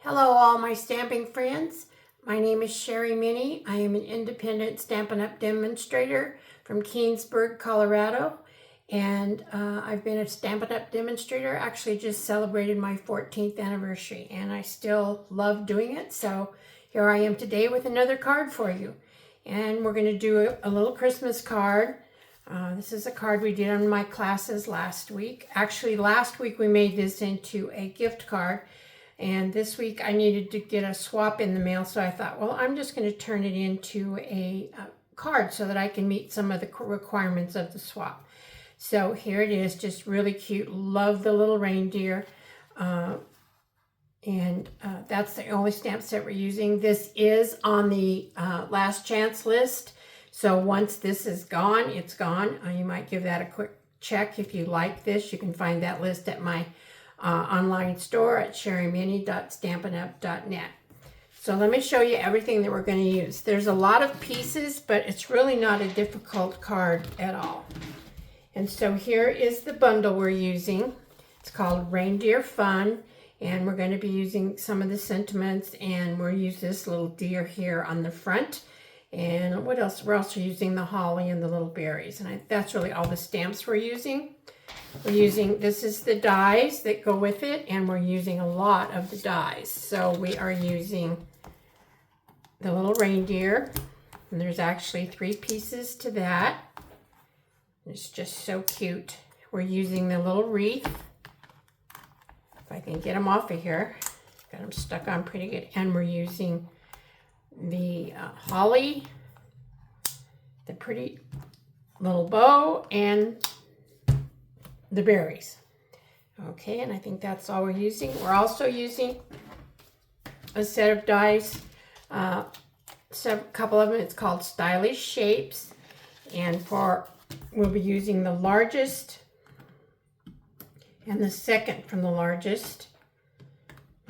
Hello all my stamping friends. My name is Sherry Minnie. I am an independent Stampin' Up! Demonstrator from Keensburg, Colorado. And I've been a Stampin' Up! Demonstrator, actually just celebrated my 14th anniversary. And I still love doing it. So here I am today with another card for you. And we're going to do a little Christmas card. This is a card we did on my classes last week. Actually, last week we made this into a gift card. And this week I needed to get a swap in the mail, so I thought, well, I'm just going to turn it into a card so that I can meet some of the requirements of the swap. So here it is, just really cute. Love the little reindeer. That's the only stamp set we're using. This is on the last chance list. So once this is gone, it's gone. You might give that a quick check if you like this. You can find that list at my online store at sherryminnie.stampinup.net. So let me show you everything that we're going to use. There's a lot of pieces, but it's really not a difficult card at all. And so here is the bundle we're using. It's called Reindeer Fun, and we're going to be using some of the sentiments, and we'll use this little deer here on the front. And what else? We're also using the holly and the little berries, and that's really all the stamps we're using. We're using, this is the dies that go with it, and we're using a lot of the dies. So we are using the little reindeer, and there's actually 3 pieces to that. It's just so cute. We're using the little wreath. If I can get them off of here. Got them stuck on pretty good. And we're using the holly, the pretty little bow, and the berries. Okay, and I think that's all we're using. We're also using a set of dies, a couple of them. It's called Stylish Shapes, and we'll be using the largest and the second from the largest.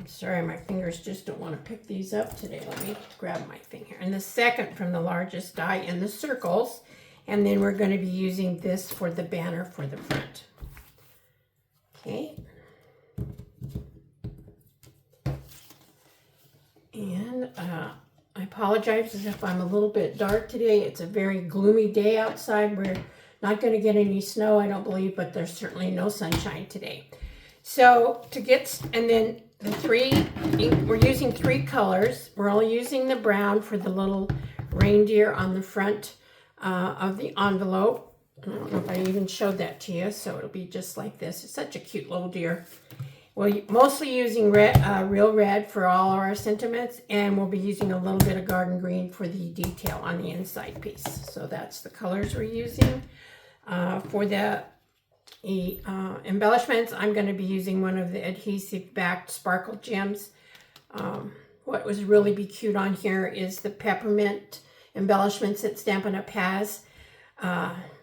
I'm sorry, my fingers just don't want to pick these up today. Let me grab my thing here. And the second from the largest die in the circles, and then we're going to be using this for the banner for the front. Okay, and I apologize if I'm a little bit dark today. It's a very gloomy day outside. We're not going to get any snow, I don't believe, but there's certainly no sunshine today. So and then we're using 3 colors. We're only using the brown for the little reindeer on the front of the envelope. I don't know if I even showed that to you, so it'll be just like this. It's such a cute little deer. We're mostly using real red for all of our sentiments, and we'll be using a little bit of garden green for the detail on the inside piece. So that's the colors we're using. For the embellishments, I'm going to be using one of the adhesive-backed sparkle gems. What was really be cute on here is the peppermint embellishments that Stampin' Up! Has.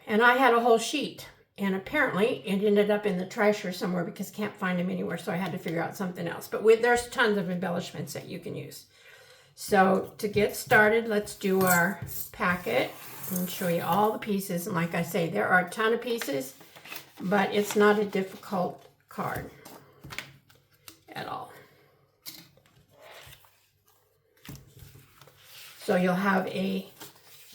And I had a whole sheet, and apparently it ended up in the trasher somewhere because I can't find them anywhere, so I had to figure out something else. But there's tons of embellishments that you can use. So to get started, let's do our packet and show you all the pieces. And like I say, there are a ton of pieces, but it's not a difficult card at all. So you'll have a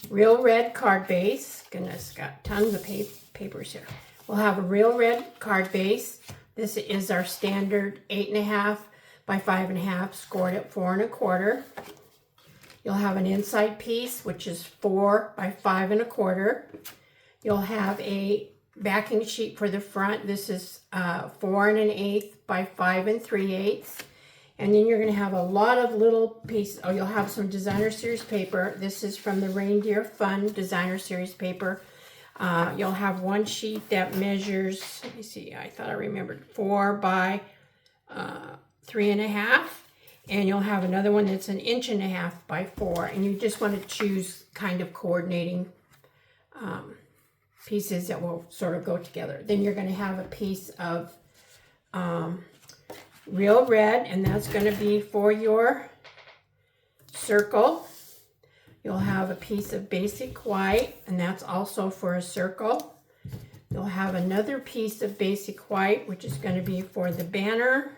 real red card base. Goodness, got tons of papers here. We'll have a real red card base. This is our standard 8.5 by 5.5, scored at 4 1/4. You'll have an inside piece, which is 4 by 5 1/4. You'll have a backing sheet for the front. This is 4 1/8 by 5 3/8. And then you're going to have a lot of little pieces. Oh, you'll have some designer series paper. This is from the Reindeer Fun designer series paper. You'll have one sheet that measures, let me see, I thought I remembered, 4 by 3 1/2. And you'll have another one that's 1 1/2 by 4. And you just want to choose kind of coordinating pieces that will sort of go together. Then you're going to have a piece of real red, and that's going to be for your circle. You'll have a piece of basic white, and that's also for a circle. You'll have another piece of basic white, which is going to be for the banner.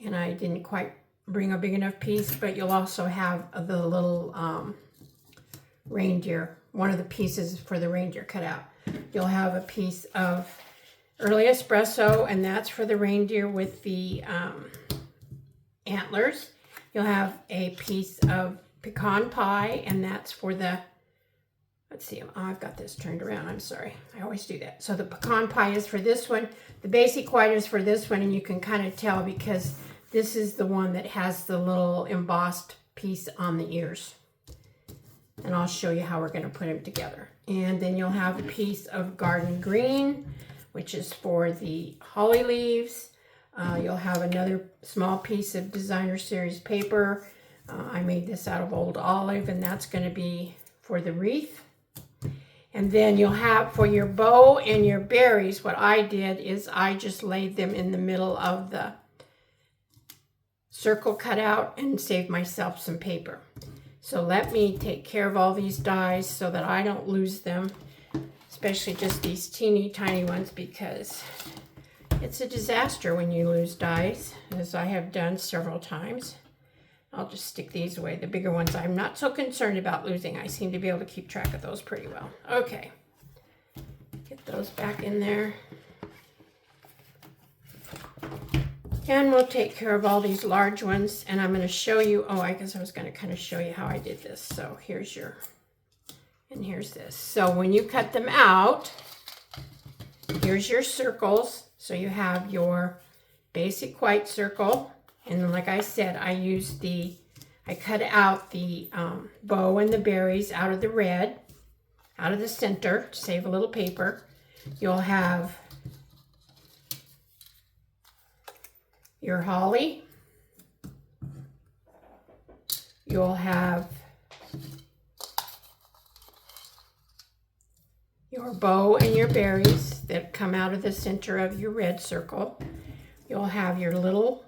and I didn't quite bring a big enough piece, but you'll also have the little reindeer, one of the pieces for the reindeer cut out. You'll have a piece of early espresso, and that's for the reindeer with the antlers. You'll have a piece of pecan pie, and that's for the, let's see, oh, I've got this turned around, I'm sorry. I always do that. So the pecan pie is for this one. The basic white is for this one, and you can kind of tell because this is the one that has the little embossed piece on the ears. And I'll show you how we're going to put them together. And then you'll have a piece of garden green, which is for the holly leaves. You'll have another small piece of designer series paper. I made this out of old olive, and that's going to be for the wreath. And then you'll have for your bow and your berries, what I did is I just laid them in the middle of the circle cutout and saved myself some paper. So let me take care of all these dies so that I don't lose them, especially just these teeny tiny ones, because it's a disaster when you lose dies, as I have done several times. I'll just stick these away. The bigger ones I'm not so concerned about losing. I seem to be able to keep track of those pretty well. Okay, get those back in there. And we'll take care of all these large ones, and I'm going to show you, oh, I guess I was going to kind of show you how I did this. So here's your, and here's this. So when you cut them out, here's your circles. So you have your basic white circle, and then like I said, I cut out the bow and the berries out of the red, out of the center to save a little paper. You'll have your holly. You'll have your bow and your berries that come out of the center of your red circle. You'll have your little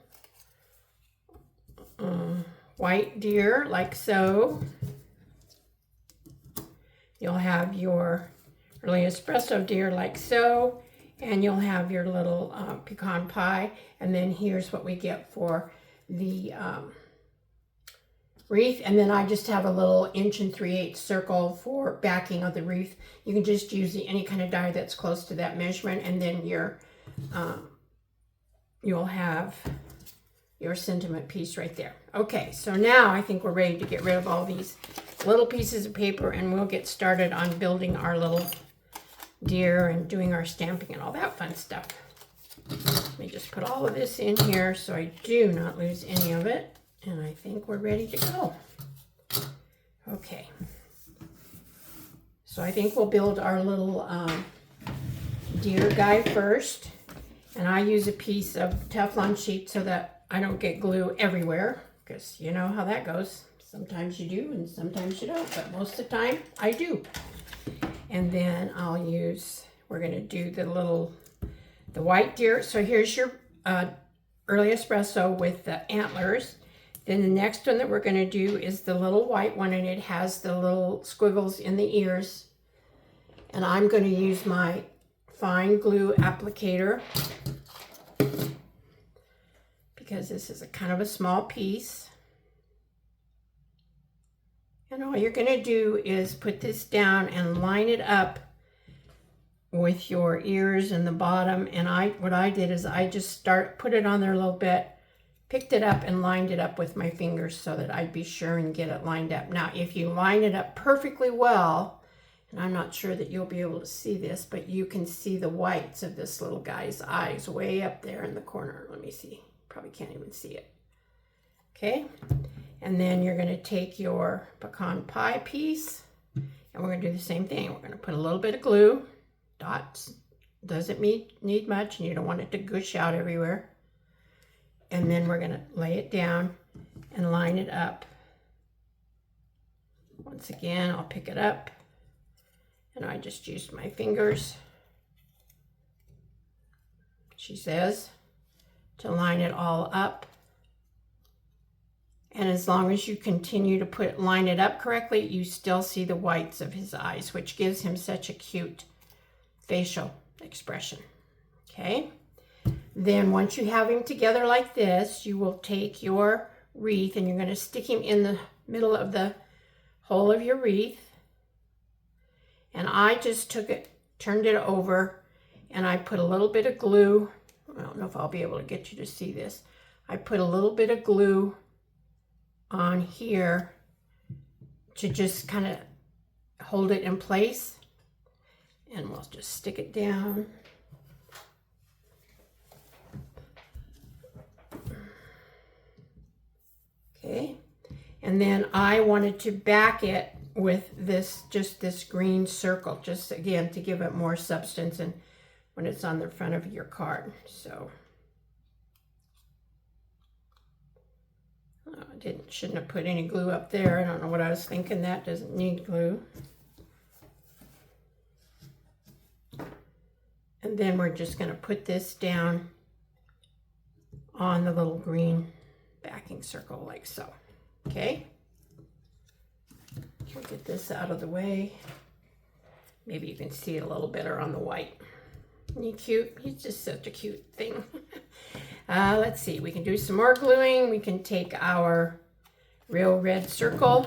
white deer like so. You'll have your early espresso deer like so. And you'll have your little pecan pie. And then here's what we get for the wreath. And then I just have a little 1 3/8" circle for backing of the wreath. You can just use any kind of die that's close to that measurement. And then your you'll have your sentiment piece right there. Okay, so now I think we're ready to get rid of all these little pieces of paper, and we'll get started on building our little deer and doing our stamping and all that fun stuff. Let me just put all of this in here so I do not lose any of it, and I think we're ready to go. Okay, so I think we'll build our little deer guy first, and I use a piece of Teflon sheet so that I don't get glue everywhere, because you know how that goes. Sometimes you do and sometimes you don't, but most of the time I do. And then I'll use, we're going to do the white deer. So here's your early espresso with the antlers. Then the next one that we're going to do is the little white one, and it has the little squiggles in the ears. And I'm going to use my fine glue applicator because this is a kind of a small piece. And all you're going to do is put this down and line it up with your ears and the bottom. And what I did is I just put it on there a little bit, picked it up and lined it up with my fingers so that I'd be sure and get it lined up. Now, if you line it up perfectly well, and I'm not sure that you'll be able to see this, but you can see the whites of this little guy's eyes way up there in the corner. Let me see. Probably can't even see it. Okay. And then you're going to take your pecan pie piece, and we're going to do the same thing. We're going to put a little bit of glue. Dots doesn't need much, and you don't want it to gush out everywhere. And then we're going to lay it down and line it up. Once again, I'll pick it up, and I just used my fingers, she says, to line it all up. And as long as you continue to line it up correctly, you still see the whites of his eyes, which gives him such a cute facial expression. Okay, Then once you have him together like this, you will take your wreath and you're going to stick him in the middle of the hole of your wreath. And I just took it, turned it over, and I put a little bit of glue. I don't know if I'll be able to get you to see this. I put a little bit of glue on here to just kind of hold it in place. And we'll just stick it down. Okay. And then I wanted to back it with this, just this green circle, just again to give it more substance and when it's on the front of your card. So I shouldn't have put any glue up there. I don't know what I was thinking. That doesn't need glue. And then we're just going to put this down on the little green backing circle like so. Okay. We'll get this out of the way. Maybe you can see it a little better on the white. Isn't he cute? He's just such a cute thing. Let's see, we can do some more gluing. We can take our real red circle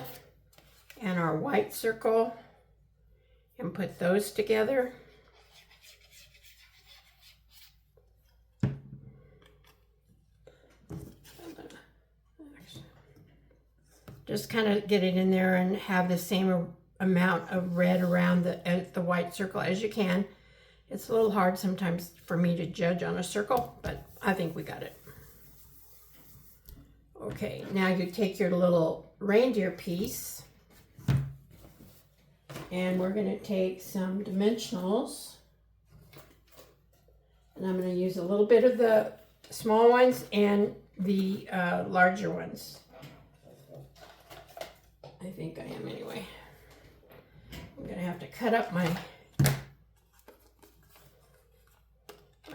and our white circle and put those together. Just kind of get it in there and have the same amount of red around the white circle as you can. It's a little hard sometimes for me to judge on a circle, but I think we got it. Okay, now you take your little reindeer piece and we're going to take some dimensionals. And I'm going to use a little bit of the small ones and the larger ones. I think I am anyway. I'm going to have to cut up my, I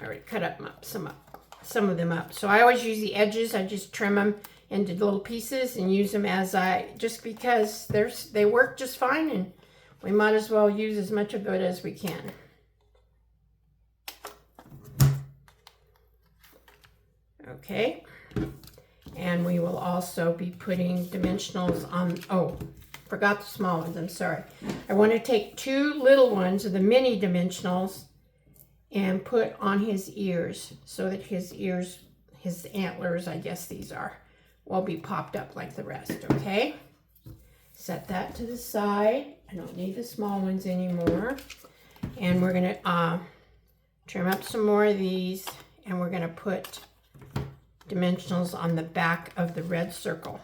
already cut up some of them up. So I always use the edges. I just trim them into little pieces and use them as just because they work just fine and we might as well use as much of it as we can. Okay. And we will also be putting dimensionals on, oh, forgot the small ones, I'm sorry. I want to take two little ones of the mini dimensionals and put on his ears so that his ears, his antlers, I guess these are, will be popped up like the rest, okay? Set that to the side. I don't need the small ones anymore. And we're going to trim up some more of these and we're going to put dimensionals on the back of the red circle.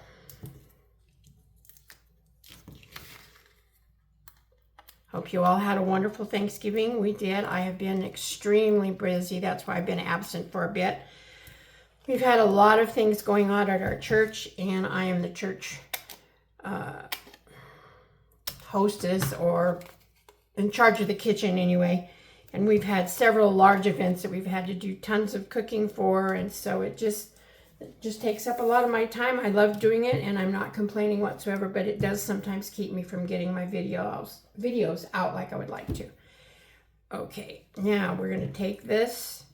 Hope you all had a wonderful Thanksgiving. We did. I have been extremely busy. That's why I've been absent for a bit. We've had a lot of things going on at our church, and I am the church hostess or in charge of the kitchen anyway. And we've had several large events that we've had to do tons of cooking for, and so it just takes up a lot of my time. I love doing it, and I'm not complaining whatsoever, but it does sometimes keep me from getting my videos out like I would like to. Okay, now we're going to take this,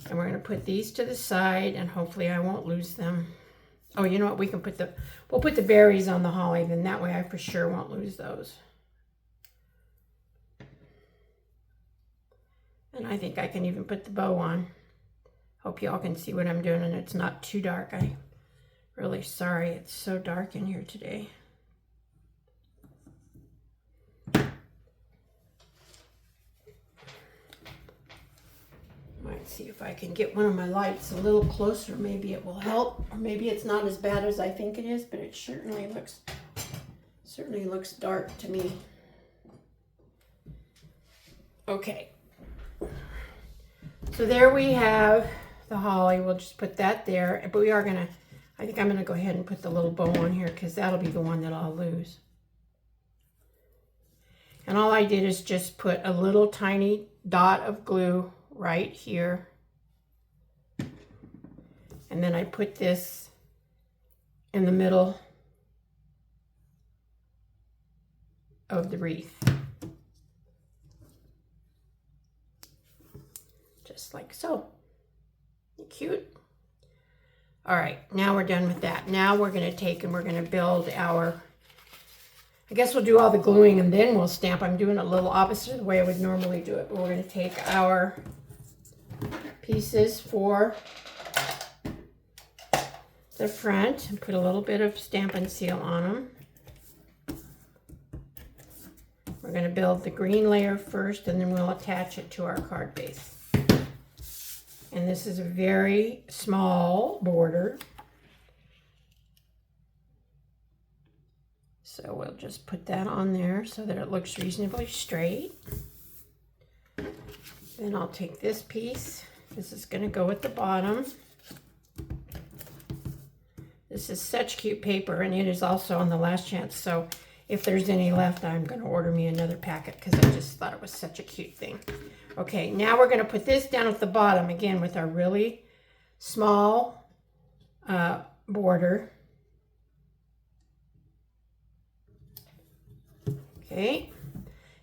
and we're going to put these to the side, and hopefully I won't lose them. Oh, you know what? We'll put the berries on the holly, then that way I for sure won't lose those. And I think I can even put the bow on. Hope y'all can see what I'm doing and it's not too dark. I'm really sorry it's so dark in here today. Might see if I can get one of my lights a little closer. Maybe it will help. Or maybe it's not as bad as I think it is, but it certainly looks dark to me. Okay. So there we have the holly. We'll just put that there, but I think I'm gonna go ahead and put the little bow on here because that'll be the one that I'll lose. And all I did is just put a little tiny dot of glue right here. And then I put this in the middle of the wreath. Just like so. cute? All right, now we're done with that. Now we're going to take and we're going to build our, I guess we'll do all the gluing and then we'll stamp. I'm doing a little opposite of the way I would normally do it. But we're going to take our pieces for the front and put a little bit of Stampin' Seal on them. We're going to build the green layer first and then we'll attach it to our card base. And this is a very small border. So we'll just put that on there so that it looks reasonably straight. Then I'll take this piece. This is going to go at the bottom. This is such cute paper, and it is also on the last chance. So if there's any left, I'm going to order me another packet because I just thought it was such a cute thing. Okay, now we're going to put this down at the bottom again with our really small border. Okay,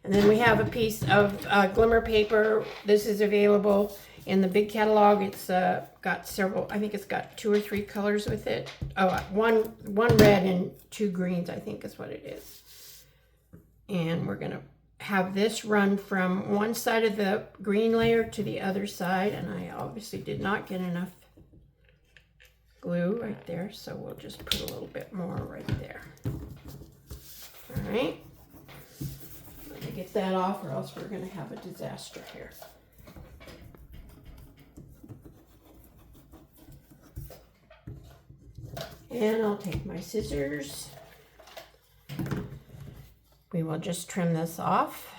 and then we have a piece of glimmer paper. This is available in the big catalog. It's got several, I think it's got 2 or 3 colors with it. Oh, one red and 2 greens, I think is what it is. And we're going to have this run from one side of the green layer to the other side, and I obviously did not get enough glue right there, so we'll just put a little bit more right there. All right, let me get that off or else we're going to have a disaster here. And I'll take my scissors. We will just trim this off.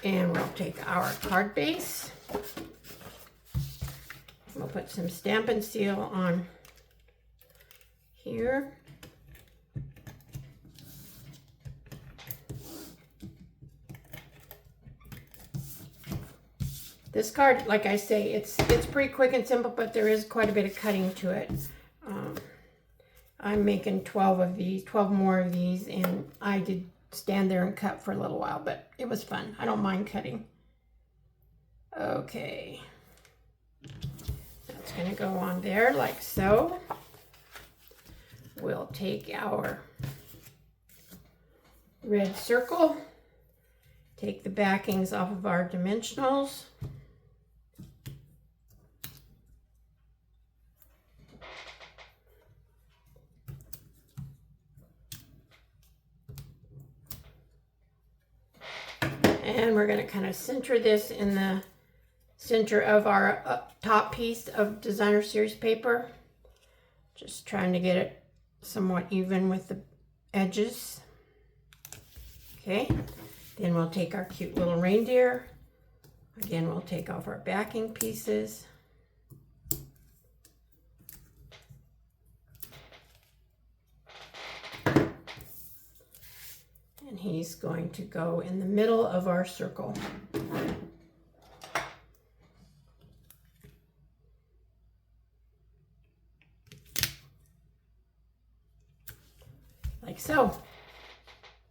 And we'll take our card base. We'll put some Stampin' Seal on here. This card, like I say, it's pretty quick and simple, but there is quite a bit of cutting to it. I'm making 12 more of these, and I did stand there and cut for a little while, but it was fun. I don't mind cutting. Okay. That's going to go on there like so. We'll take our red circle, take the backings off of our dimensionals. And we're going to kind of center this in the center of our top piece of designer series paper. Just trying to get it somewhat even with the edges. Okay, then we'll take our cute little reindeer. Again, we'll take off our backing pieces. And he's going to go in the middle of our circle. Like so.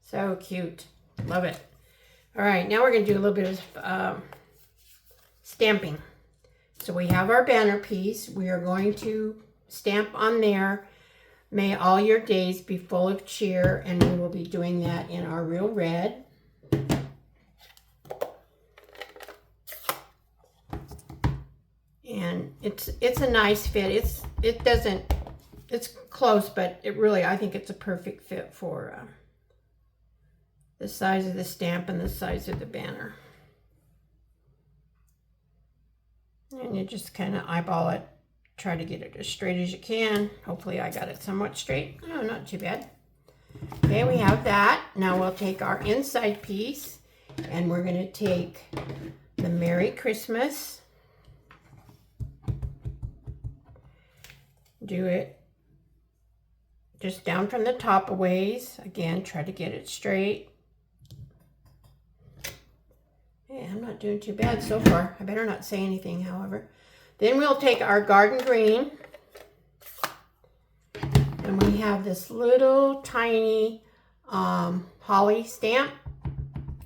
So cute. Love it. All right, now we're going to do a little bit of stamping. So we have our banner piece. We are going to stamp on there, "May all your days be full of cheer," and we will be doing that in our real red. And it's a nice fit. It's close, but it really, I think it's a perfect fit for the size of the stamp and the size of the banner. And you just kind of eyeball it. Try to get it as straight as you can. Hopefully I got it somewhat straight. Oh, not too bad. Okay, we have that. Now we'll take our inside piece and we're going to take the Merry Christmas. Do it just down from the top a ways. Again, try to get it straight. Yeah, I'm not doing too bad so far. I better not say anything, however. Then we'll take our garden green, and we have this little tiny holly stamp,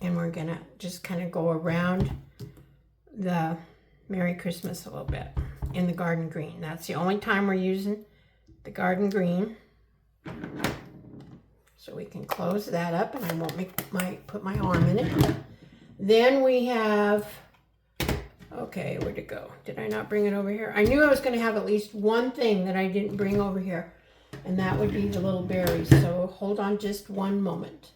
And we're gonna just kind of go around the Merry Christmas a little bit in the garden green. That's the only time we're using the garden green. So we can close that up and I won't put my arm in it. Then we have, okay, where'd it go? Did I not bring it over here? I knew I was going to have at least one thing that I didn't bring over here, and that would be the little berries. So hold on just one moment.